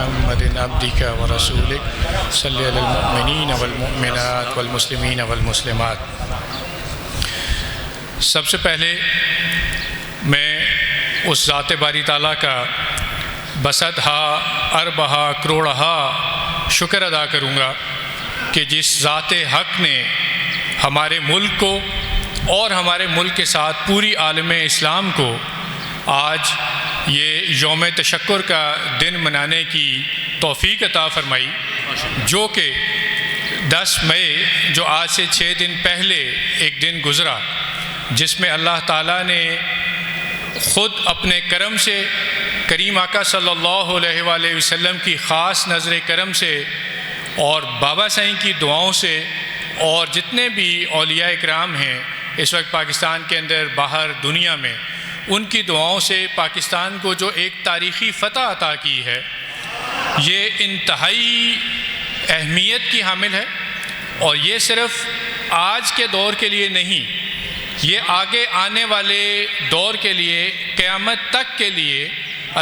محمد عبدک ورسولک صلی علی المؤمنین والمؤمنات والمسلمین والمسلمات۔ سب سے پہلے میں اس ذات باری تعالیٰ کا بسطہا اربہا کروڑہا شکر ادا کروں گا کہ جس ذات حق نے ہمارے ملک کو اور ہمارے ملک کے ساتھ پوری عالم اسلام کو آج یہ یوم تشکر کا دن منانے کی توفیق عطا فرمائی، جو کہ 10 مئی جو آج سے 6 دن پہلے ایک دن گزرا، جس میں اللہ تعالیٰ نے خود اپنے کرم سے کریم آقا صلی اللہ علیہ وآلہ وسلم کی خاص نظر کرم سے اور بابا سائیں کی دعاؤں سے اور جتنے بھی اولیاء اکرام ہیں اس وقت پاکستان کے اندر باہر دنیا میں، ان کی دعاؤں سے پاکستان کو جو ایک تاریخی فتح عطا کی ہے، یہ انتہائی اہمیت کی حامل ہے۔ اور یہ صرف آج کے دور کے لیے نہیں، یہ آگے آنے والے دور کے لیے، قیامت تک کے لیے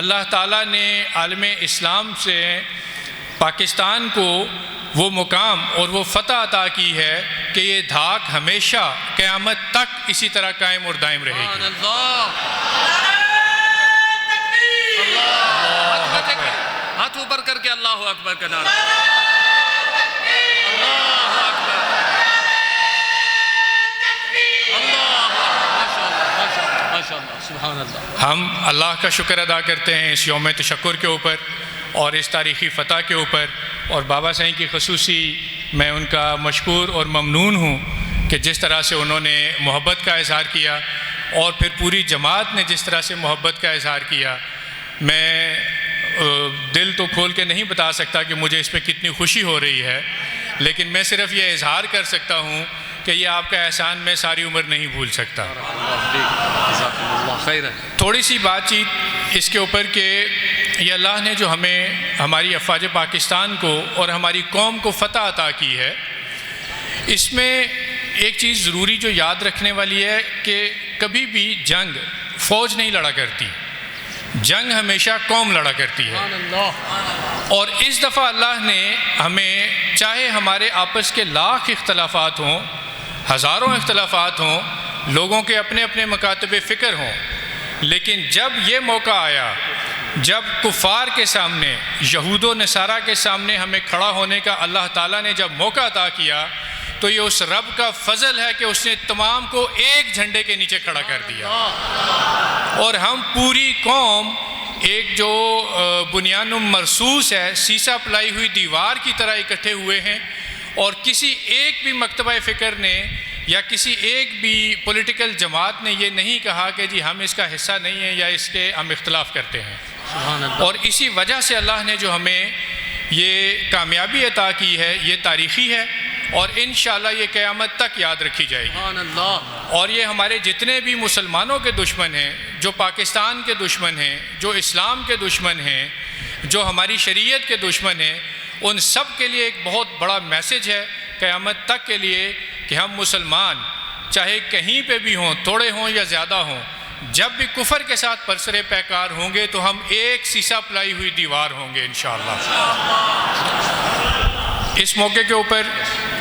اللہ تعالیٰ نے عالم اسلام سے پاکستان کو وہ مقام اور وہ فتح عطا کی ہے کہ یہ دھاک ہمیشہ قیامت تک اسی طرح قائم اور دائم رہے گی۔ ہاتھ اوپر کر کے اللہ اکبر کا نعرہ۔ ہم اللہ کا شکر ادا کرتے ہیں اس یوم تشکر کے اوپر اور اس تاریخی فتح کے اوپر، اور بابا سائیں کی خصوصی میں ان کا مشکور اور ممنون ہوں کہ جس طرح سے انہوں نے محبت کا اظہار کیا اور پھر پوری جماعت نے جس طرح سے محبت کا اظہار کیا۔ میں دل تو کھول کے نہیں بتا سکتا کہ مجھے اس پہ کتنی خوشی ہو رہی ہے، لیکن میں صرف یہ اظہار کر سکتا ہوں کہ یہ آپ کا احسان میں ساری عمر نہیں بھول سکتا۔ تھوڑی سی بات چیت اس کے اوپر کہ یہ اللہ نے جو ہمیں ہماری افواج پاکستان کو اور ہماری قوم کو فتح عطا کی ہے، اس میں ایک چیز ضروری جو یاد رکھنے والی ہے کہ کبھی بھی جنگ فوج نہیں لڑا کرتی، جنگ ہمیشہ قوم لڑا کرتی ہے۔ اور اس دفعہ اللہ نے ہمیں، چاہے ہمارے آپس کے لاکھ اختلافات ہوں، ہزاروں اختلافات ہوں، لوگوں کے اپنے اپنے مکاتب فکر ہوں، لیکن جب یہ موقع آیا، جب کفار کے سامنے، یہود و نصارہ کے سامنے ہمیں کھڑا ہونے کا اللہ تعالیٰ نے جب موقع عطا کیا، تو یہ اس رب کا فضل ہے کہ اس نے تمام کو ایک جھنڈے کے نیچے کھڑا کر دیا، اور ہم پوری قوم ایک جو بنیان مرصوص ہے، سیسا پلائی ہوئی دیوار کی طرح اکٹھے ہوئے ہیں، اور کسی ایک بھی مکتبہ فکر نے یا کسی ایک بھی پولیٹیکل جماعت نے یہ نہیں کہا کہ جی ہم اس کا حصہ نہیں ہیں یا اس کے ہم اختلاف کرتے ہیں۔ اور اسی وجہ سے اللہ نے جو ہمیں یہ کامیابی عطا کی ہے، یہ تاریخی ہے اور انشاءاللہ یہ قیامت تک یاد رکھی جائے گی۔ اور یہ ہمارے جتنے بھی مسلمانوں کے دشمن ہیں، جو پاکستان کے دشمن ہیں، جو اسلام کے دشمن ہیں، جو ہماری شریعت کے دشمن ہیں، ان سب کے لیے ایک بہت بڑا میسج ہے قیامت تک کے لیے کہ ہم مسلمان چاہے کہیں پہ بھی ہوں، تھوڑے ہوں یا زیادہ ہوں، جب بھی کفر کے ساتھ پرسر پیکار ہوں گے تو ہم ایک سیسا پلائی ہوئی دیوار ہوں گے انشاءاللہ۔ اس موقع کے اوپر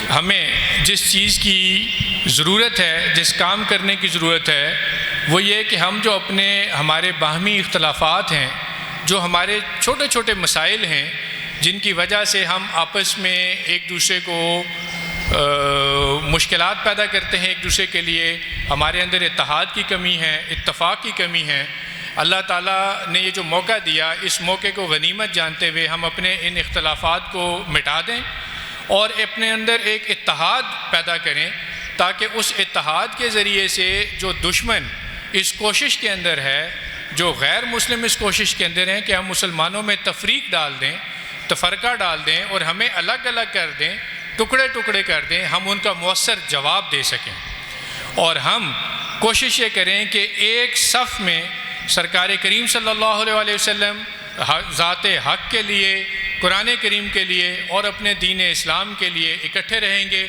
ہمیں جس چیز کی ضرورت ہے، جس کام کرنے کی ضرورت ہے، وہ یہ کہ ہم جو ہمارے باہمی اختلافات ہیں، جو ہمارے چھوٹے چھوٹے مسائل ہیں، جن کی وجہ سے ہم آپس میں ایک دوسرے کو مشکلات پیدا کرتے ہیں، ایک دوسرے کے لیے ہمارے اندر اتحاد کی کمی ہے، اتفاق کی کمی ہے، اللہ تعالیٰ نے یہ جو موقع دیا، اس موقع کو غنیمت جانتے ہوئے ہم اپنے ان اختلافات کو مٹا دیں اور اپنے اندر ایک اتحاد پیدا کریں، تاکہ اس اتحاد کے ذریعے سے جو دشمن اس کوشش کے اندر ہے، جو غیر مسلم اس کوشش کے اندر ہیں کہ ہم مسلمانوں میں تفریق ڈال دیں، تفرقہ ڈال دیں اور ہمیں الگ الگ کر دیں، ٹکڑے ٹکڑے کر دیں، ہم ان کا مؤثر جواب دے سکیں۔ اور ہم کوشش یہ کریں کہ ایک صف میں سرکار کریم صلی اللہ علیہ وسلم ذات حق کے لیے، قرآن کریم کے لیے اور اپنے دین اسلام کے لیے اکٹھے رہیں گے۔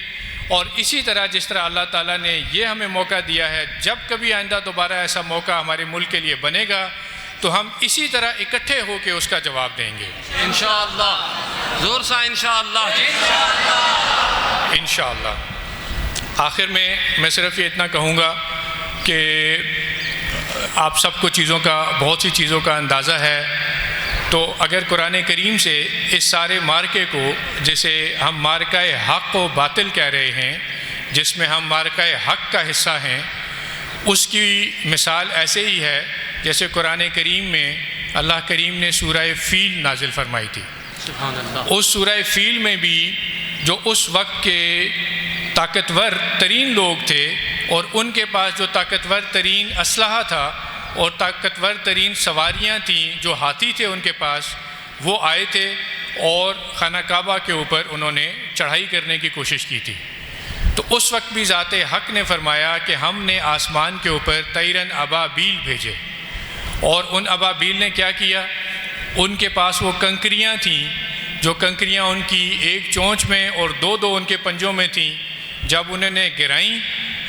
اور اسی طرح جس طرح اللہ تعالیٰ نے یہ ہمیں موقع دیا ہے، جب کبھی آئندہ دوبارہ ایسا موقع ہمارے ملک کے لیے بنے گا تو ہم اسی طرح اکٹھے ہو کے اس کا جواب دیں گے انشاءاللہ. زور سا انشاءاللہ. انشاءاللہ. آخر میں صرف یہ اتنا کہوں گا کہ آپ سب کو بہت سی چیزوں کا اندازہ ہے. تو اگر قرآن کریم سے اس سارے مارکے کو، جسے ہم مارکہ حق و باطل کہہ رہے ہیں، جس میں ہم مارکہ حق کا حصہ ہیں، اس کی مثال ایسے ہی ہے جیسے قرآن کریم میں اللہ کریم نے سورہ فیل نازل فرمائی تھی. سبحان اللہ. اس سورہ فیل میں بھی جو اس وقت کے طاقتور ترین لوگ تھے اور ان کے پاس جو طاقتور ترین اسلحہ تھا اور طاقتور ترین سواریاں تھیں، جو ہاتھی تھے ان کے پاس، وہ آئے تھے اور خانہ کعبہ کے اوپر انہوں نے چڑھائی کرنے کی کوشش کی تھی. تو اس وقت بھی ذات حق نے فرمایا کہ ہم نے آسمان کے اوپر طیرن ابابیل بھیجے، اور ان ابابیل نے کیا کیا؟ ان کے پاس وہ کنکریاں تھیں، جو کنکریاں ان کی ایک چونچ میں اور دو ان کے پنجوں میں تھیں. جب انہوں نے گرائیں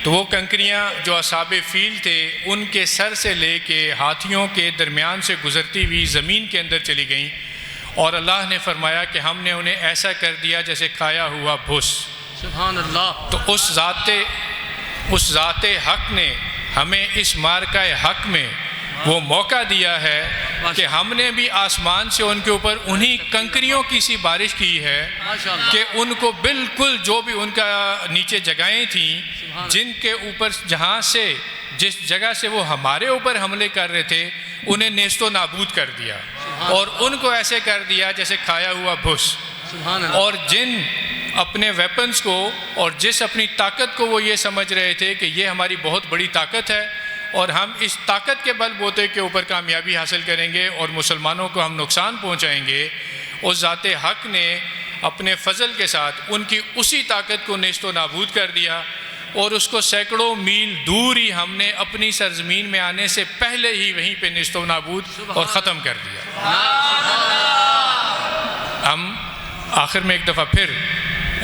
تو وہ کنکریاں جو اصحاب فیل تھے ان کے سر سے لے کے ہاتھیوں کے درمیان سے گزرتی ہوئی زمین کے اندر چلی گئیں، اور اللہ نے فرمایا کہ ہم نے انہیں ایسا کر دیا جیسے کھایا ہوا بھس. سبحان اللہ. تو اس ذات حق نے ہمیں اس مارکہ حق میں وہ موقع دیا ہے کہ ہم نے بھی آسمان سے ان کے اوپر انہی کنکریوں کی سی بارش کی ہے کہ ان کو بالکل جو بھی ان کا نیچے جگہیں تھیں، جن کے اوپر جس جگہ سے وہ ہمارے اوپر حملے کر رہے تھے، انہیں نیست و نابود کر دیا اور ان کو ایسے کر دیا جیسے کھایا ہوا بھس. اور جن اپنے ویپنز کو اور جس اپنی طاقت کو وہ یہ سمجھ رہے تھے کہ یہ ہماری بہت بڑی طاقت ہے اور ہم اس طاقت کے بل بوتے کے اوپر کامیابی حاصل کریں گے اور مسلمانوں کو ہم نقصان پہنچائیں گے، اس ذات حق نے اپنے فضل کے ساتھ ان کی اسی طاقت کو نیست و نابود کر دیا، اور اس کو سینکڑوں میل دور ہی ہم نے اپنی سرزمین میں آنے سے پہلے ہی وہیں پہ نیست و نابود اور ختم کر دیا. ہم آخر میں ایک دفعہ پھر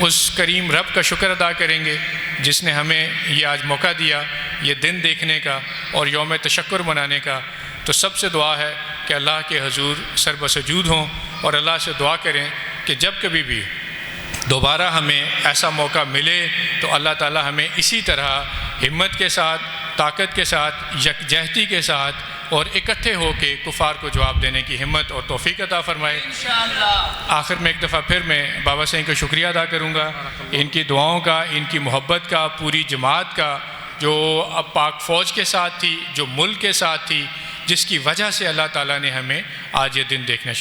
اس کریم رب کا شکر ادا کریں گے جس نے ہمیں یہ آج موقع دیا یہ دن دیکھنے کا اور یوم تشکر منانے کا. تو سب سے دعا ہے کہ اللہ کے حضور سر بسجود ہوں اور اللہ سے دعا کریں کہ جب کبھی بھی دوبارہ ہمیں ایسا موقع ملے تو اللہ تعالی ہمیں اسی طرح ہمت کے ساتھ، طاقت کے ساتھ، یکجہتی کے ساتھ اور اکٹھے ہو کے کفار کو جواب دینے کی ہمت اور توفیق عطا فرمائے. آخر میں ایک دفعہ پھر میں بابا صاحب کا شکریہ ادا کروں گا، ان کی دعاؤں کا، ان کی محبت کا، پوری جماعت کا، جو اب پاک فوج کے ساتھ تھی، جو ملک کے ساتھ تھی، جس کی وجہ سے اللہ تعالیٰ نے ہمیں آج یہ دن دیکھنا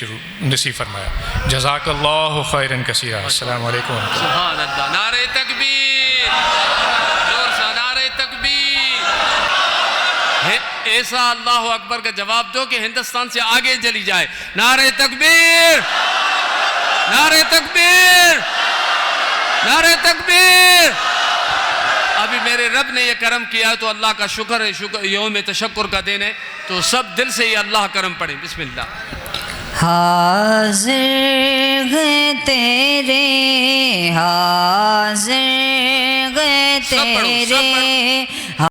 نصیب فرمایا. جزاک اللہ خیرا کثیرا. السلام علیکم. سبحان اللہ. نعرہ تکبیر. زور سے نعرہ تکبیر. ایسا اللہ اکبر کا جواب دو کہ ہندوستان سے آگے چلی جائے. نعرہ تکبیر. نعرہ تکبیر. نعرہ تکبیر. ابھی میرے رب نے یہ کرم کیا تو اللہ کا شکر ہے، یوم تشکر کا دن ہے، تو سب دل سے یہ اللہ کرم پڑھیں. بسم اللہ. حاضر ہے تیرے، حاضر ہے تیرے